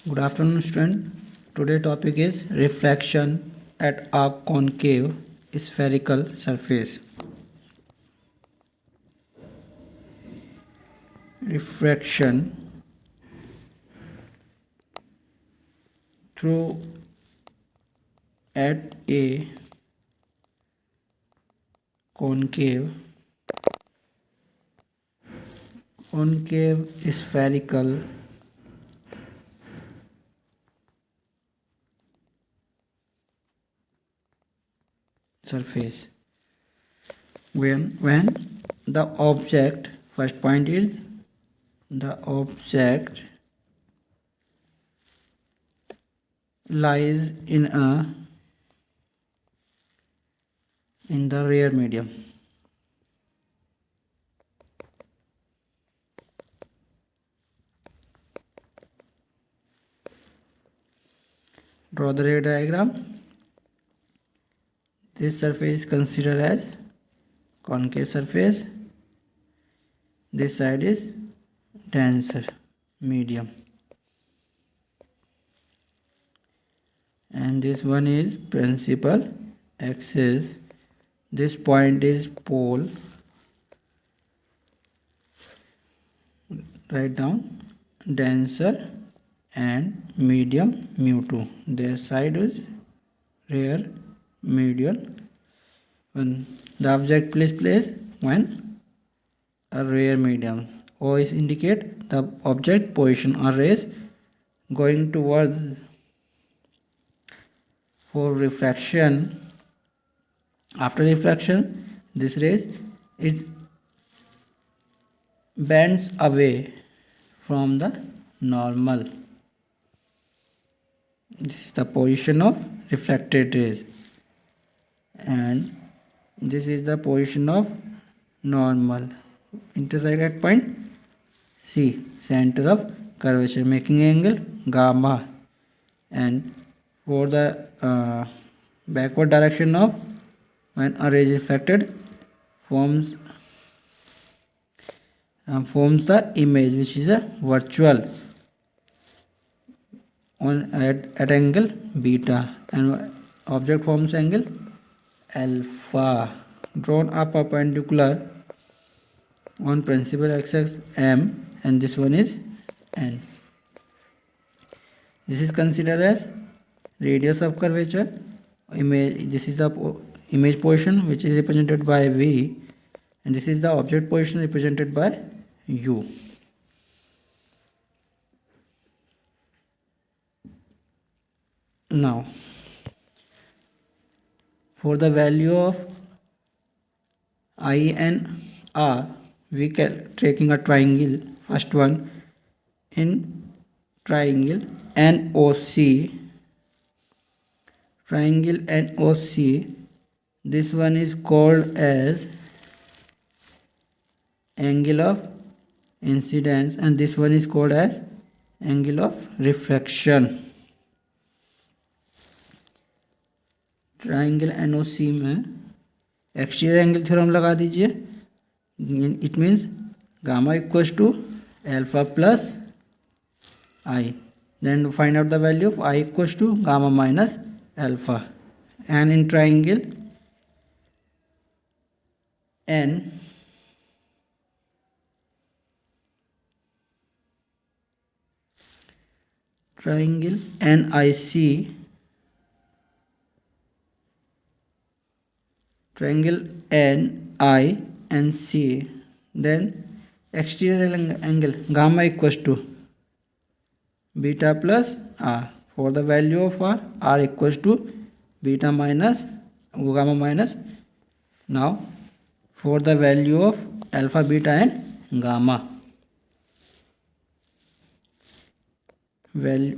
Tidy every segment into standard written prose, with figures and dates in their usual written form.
Good afternoon, student. Today topic is reflection at a concave spherical surface. Refraction through at a concave spherical surface. When the object, first point is the object lies in the rare medium. Draw the ray diagram. This surface is considered as concave surface. This side is denser medium, and this one is principal axis. This point is pole. Write down denser and medium mu2. Their side is rare medial. When the object place when a rare medium. O is indicate the object position or rays going towards for refraction. After refraction, this rays is bends away from the normal. This is the position of refracted rays, and this is the position of normal. Intersected point C, center of curvature, making angle gamma, and for the backward direction of when a ray is refracted forms the image, which is a virtual on at angle beta, and object forms angle alpha. Drawn a perpendicular on principal axis M, and this one is N. This is considered as radius of curvature. This is the image position, which is represented by V, and this is the object position represented by U. Now, for the value of I and R, we can taking a triangle. First one, in triangle NOC. Triangle NOC. This one is called as angle of incidence, and this one is called as angle of refraction. Triangle NOC में exterior angle theorem लगा दीजिए. It means gamma equals to alpha plus i. Then find out the value of i equals to gamma minus alpha. And in triangle N triangle NIC, triangle NINC, then exterior angle gamma equals to beta plus R. For the value of R equals to beta minus gamma minus. Now for the value of alpha, beta and gamma.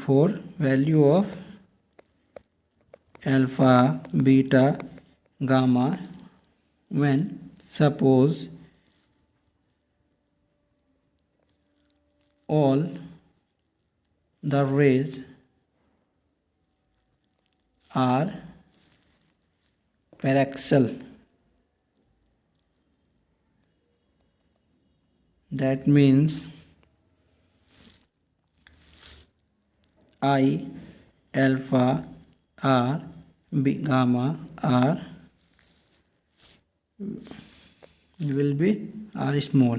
For value of alpha, beta, gamma, when suppose all the rays are paraxial, that means I alpha r gamma r will be r small.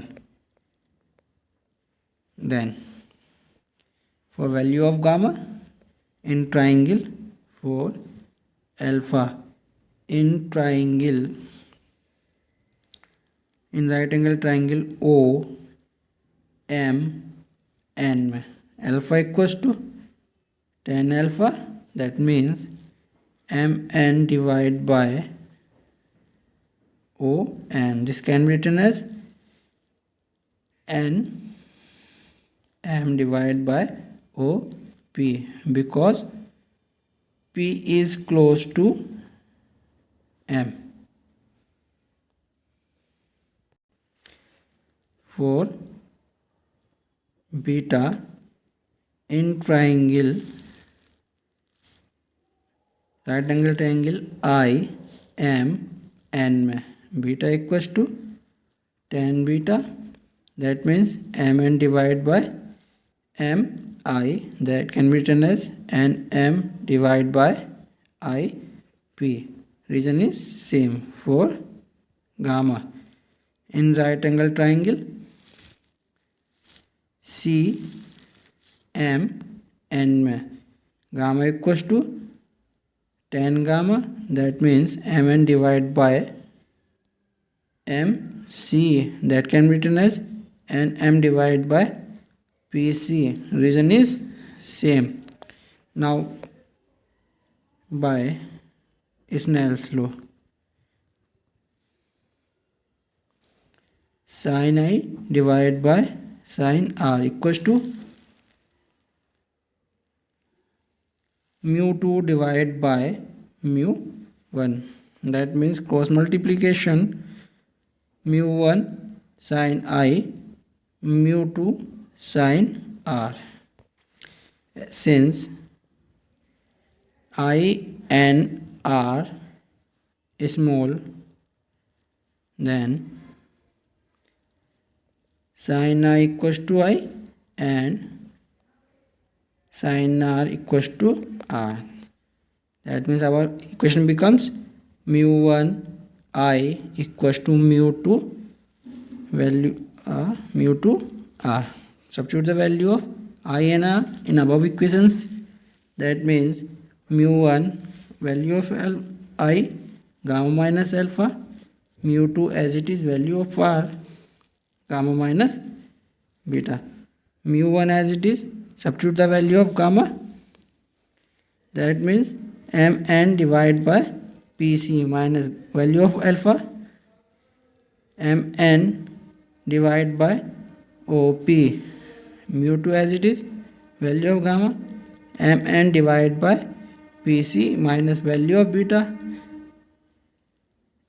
Then for value of gamma in triangle, for alpha in triangle, in right angle triangle O M N में alpha equals to tan alpha, that means mn divided by O, and this can be written as n m divided by O p, because p is close to m. For beta in triangle, right angle triangle I M N में beta equals to tan beta, that means mn divided by mi, that can be written as nm divided by ip. Reason is same. For gamma in right angle triangle C M N में gamma equals to tan gamma, that means mn divided by mc, that can be written as nm divided by pc. Reason is same. Now by Snell's law, sin I divided by sin r equals to mu2 divided by mu1, that means cross multiplication mu1 sin I mu2 sin r. Since I and r small, then sin I equals to I and sin r equals to r. That means our equation becomes mu1 I equals to mu2 value mu2 r. Substitute the value of I and r in above equations. That means mu1 value of I gamma minus alpha, mu2 as it is value of r gamma minus beta, mu1 as it is, substitute the value of gamma, that means mn divided by pc minus value of alpha, mn divided by op, mu2 as it is value of gamma, mn divided by pc minus value of beta,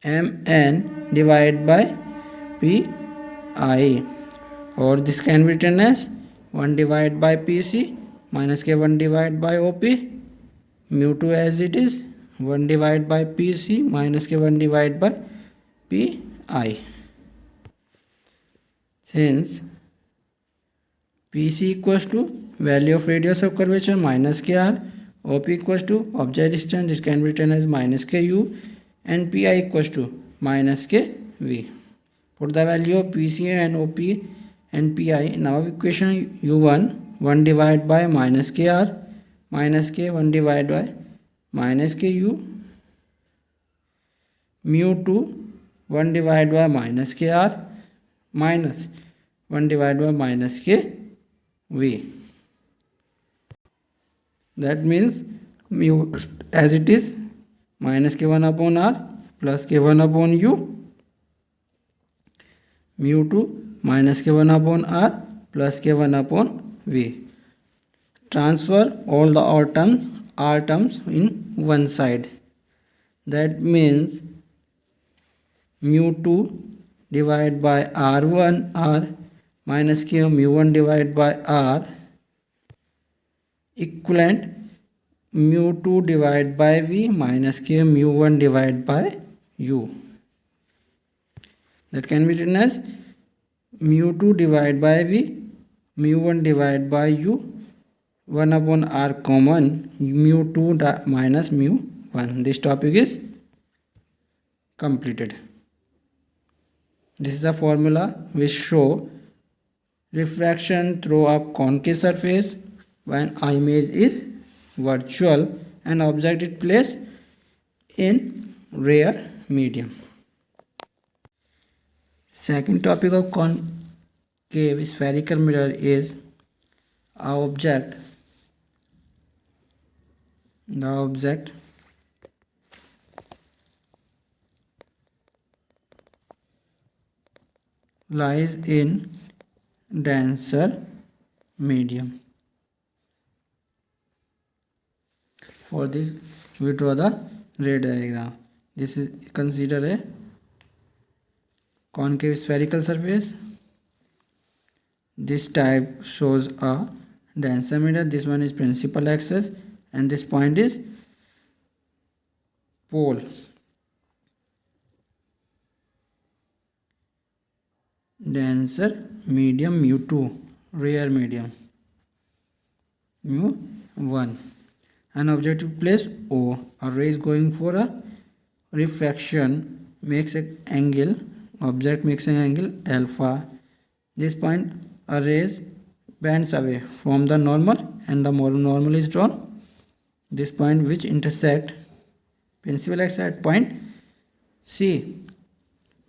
mn divided by pi, or this can be written as 1 divided by pc minus k 1 divided by op, mu2 as it is 1 divided by pc minus k 1 divided by pi. Since pc equals to value of radius of curvature minus kr, op equals to object distance, this can be written as minus ku, and pi equals to minus kv. Put the value of pc and op and pi in our equation. u1 1 divided by minus kr minus k 1 divided by minus ku, mu2 1 divided by minus kr minus 1 divided by minus kv. That means mu as it is minus k1 upon r plus k1 upon u, mu2 minus k1 upon r plus k1 upon v. Transfer all the r terms in one side. That means mu2 divided by r1 r minus k mu1 divided by r equivalent mu2 divided by v minus k mu1 divided by u. That can be written as mu2 divided by v mu1 divided by u 1 upon r common, mu2 minus mu1. This topic is completed. This is the formula which show refraction through a concave surface when image is virtual and object is placed in rare medium. Second topic of concave spherical mirror is the object lies in denser medium. For this we draw the ray diagram. This is considered a concave spherical surface. This type shows a denser medium. This one is principal axis and this point is pole. Denser medium mu2, rare medium mu1. An objective place O. A ray is going for a refraction, makes an angle, object makes an angle alpha. This point a ray bends away from the normal and the normal is drawn. This point which intersect principal axis at point C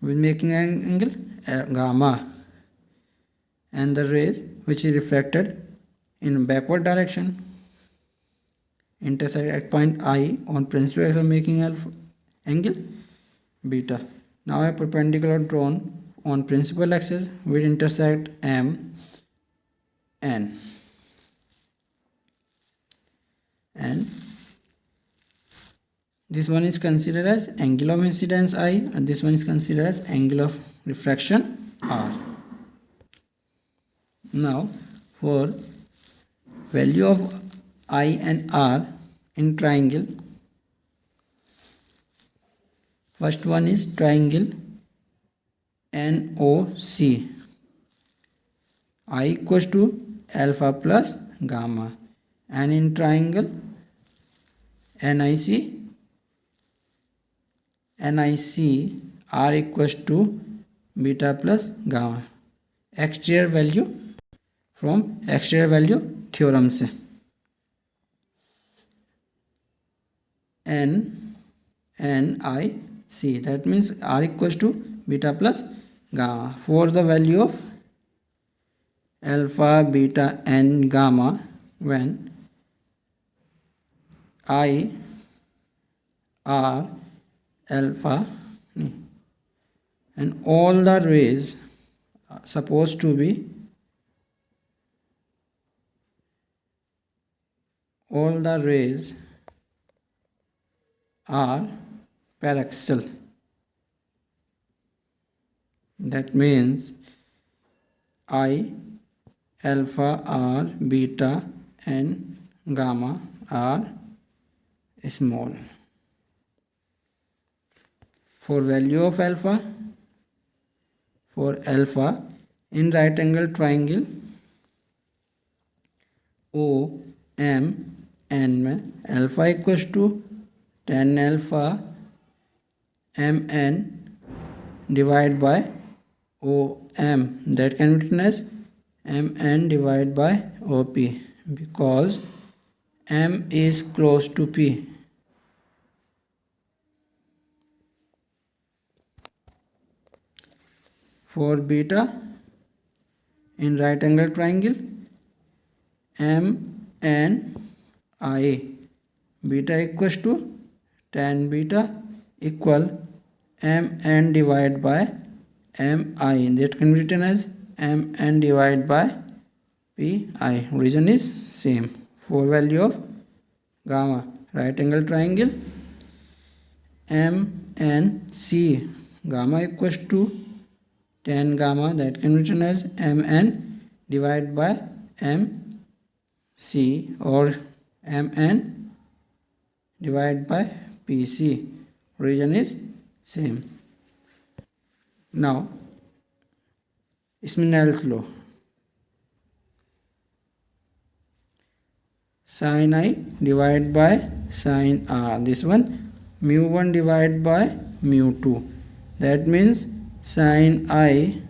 will making an angle gamma, and the rays which is reflected in backward direction intersect at point I on principal axis making angle beta. Now a perpendicular drawn on principal axis will intersect M N, and this one is considered as angle of incidence I and this one is considered as angle of refraction R. Now for value of I and R in triangle, first one is triangle NOC. I equals to alpha plus gamma, and in triangle NIC R equals to beta plus gamma. Exterior value from exterior value theorem से NIC, that means R equals to beta plus gamma. For the value of alpha, beta and gamma when I, R, alpha and all the rays are supposed to be are paraxial. That means I, alpha, R, beta and gamma are small. For value of alpha, in right angle triangle OMN में alpha equals to tan alpha MN divided by OM, that can be written as MN divided by OP because M is close to P. For beta in right angle triangle MNI, beta equals to tan beta equal MN divided by MI, that can be written as MN divided by PI. Reason is same. For value of gamma, right angle triangle MNC, gamma equals to tan gamma, that can be written as MN divided by MC or MN divided by PC. Region is same. Now Snell's law. sin I divided by sin R. This one mu1 divided by mu2. That means sin I,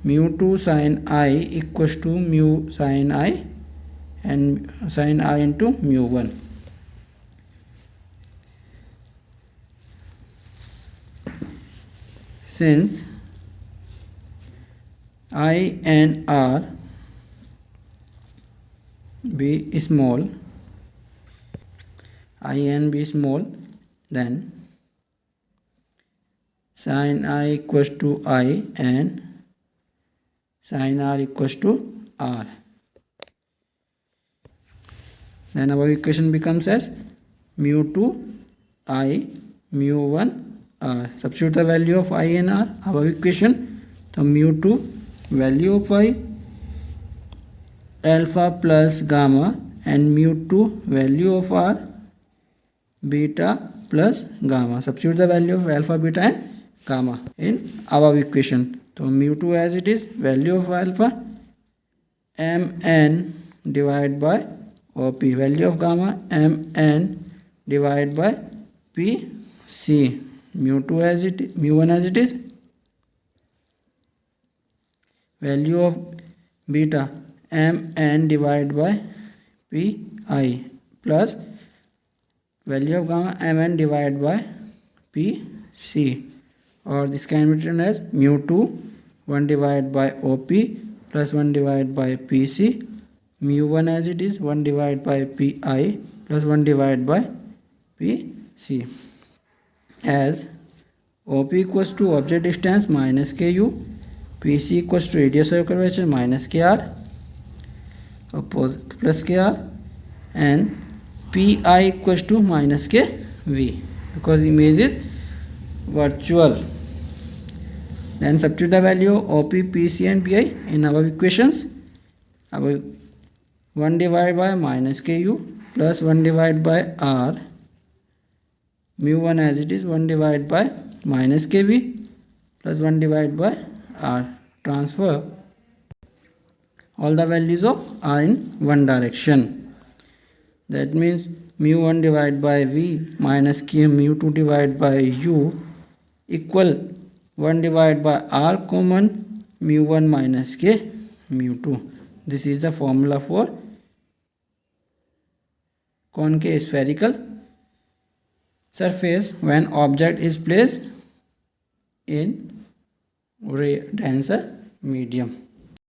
mu2 sin I equals to mu sin I and sin I into mu1. Since I and R be small, I and be small, then sin I equals to I and sin R equals to R. Then our equation becomes as mu2 I mu1 R. Substitute the value of I and R. Our equation, so mu2 value of I alpha plus gamma and mu2 value of R beta plus gamma. Substitute the value of alpha, beta and gamma in our equation. So mu2 as it is, value of alpha mn divided by OP, value of gamma mn divided by PC, mu2 as it is, mu1 as it is, value of beta mn divided by Pi plus value of gamma mn divided by Pc, or this can be written as mu2 1 divided by OP plus 1 divided by Pc, mu1 as it is 1 divided by Pi plus 1 divided by Pc, as OP equals to object distance minus Ku, Pc equals to radius of curvature minus Kr plus Kr, and Pi equals to minus Kv because image is virtual. Then substitute the value of OP, PC and Pi in our equations. Our 1 divided by minus Ku plus 1 divided by R, mu1 as it is 1 divided by minus Kv plus 1 divided by R. Transfer all the values of R in one direction. That means mu1 divided by V minus K mu2 divided by U equal 1 divided by R common mu1 minus K mu2. This is the formula for concave spherical surface when object is placed in denser medium.